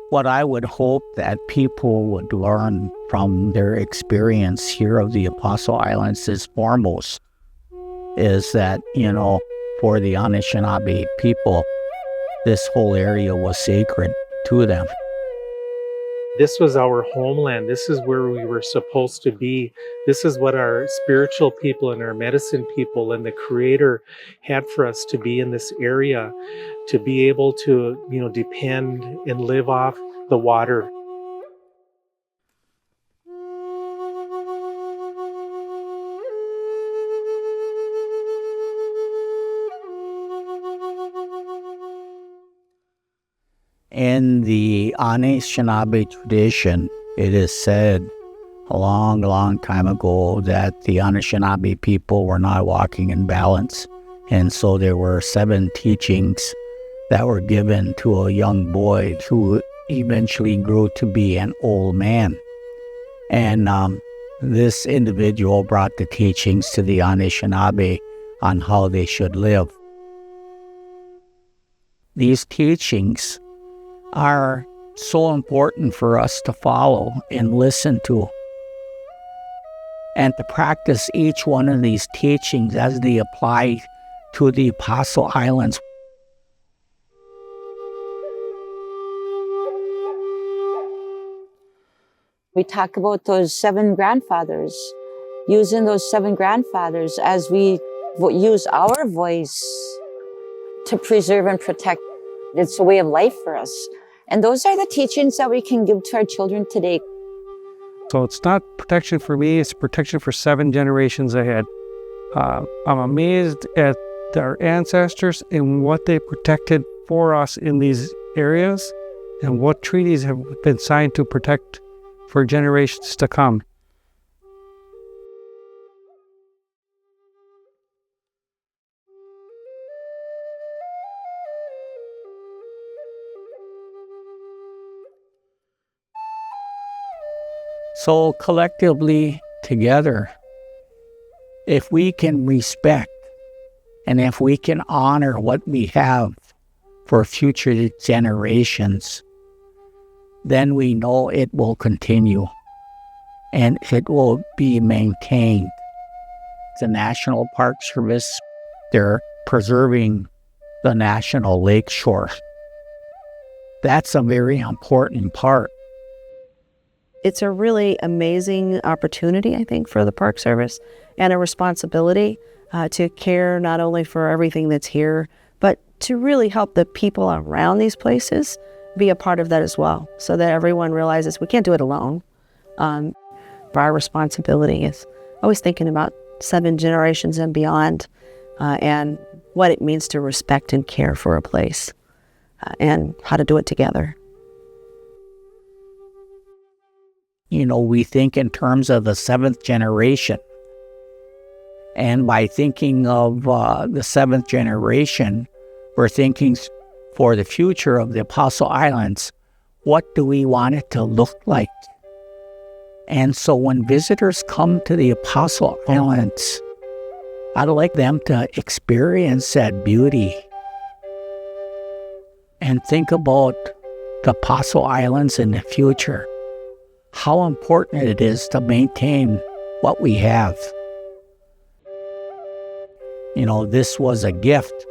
What I would hope that people would learn from their experience here of the Apostle Islands is foremost is that, for the Anishinaabe people, this whole area was sacred to them. This was our homeland. This is where we were supposed to be. This is what our spiritual people and our medicine people and the Creator had for us to be in this area, to be able to, depend and live off the water. In the Anishinaabe tradition, it is said a long, long time ago that the Anishinaabe people were not walking in balance. And so there were 7 teachings that were given to a young boy who eventually grew to be an old man. And this individual brought the teachings to the Anishinaabe on how they should live. These teachings are so important for us to follow and listen to, and to practice each one of these teachings as they apply to the Apostle Islands. We talk about those 7 grandfathers, using those 7 grandfathers as we use our voice to preserve and protect. It's a way of life for us. And those are the teachings that we can give to our children today. So it's not protection for me, it's protection for 7 generations ahead. I'm amazed at our ancestors and what they protected for us in these areas and what treaties have been signed to protect for generations to come. So collectively, together, if we can respect and if we can honor what we have for future generations, then we know it will continue and it will be maintained. The National Park Service, they're preserving the National Lakeshore. That's a very important part. It's a really amazing opportunity, I think, for the Park Service and a responsibility to care not only for everything that's here, but to really help the people around these places be a part of that as well, so that everyone realizes we can't do it alone. Our responsibility is always thinking about 7 generations and beyond, and what it means to respect and care for a place, and how to do it together. We think in terms of the 7th generation. And by thinking of the 7th generation, we're thinking for the future of the Apostle Islands, what do we want it to look like? And so when visitors come to the Apostle Islands, I'd like them to experience that beauty and think about the Apostle Islands in the future. How important it is to maintain what we have. This was a gift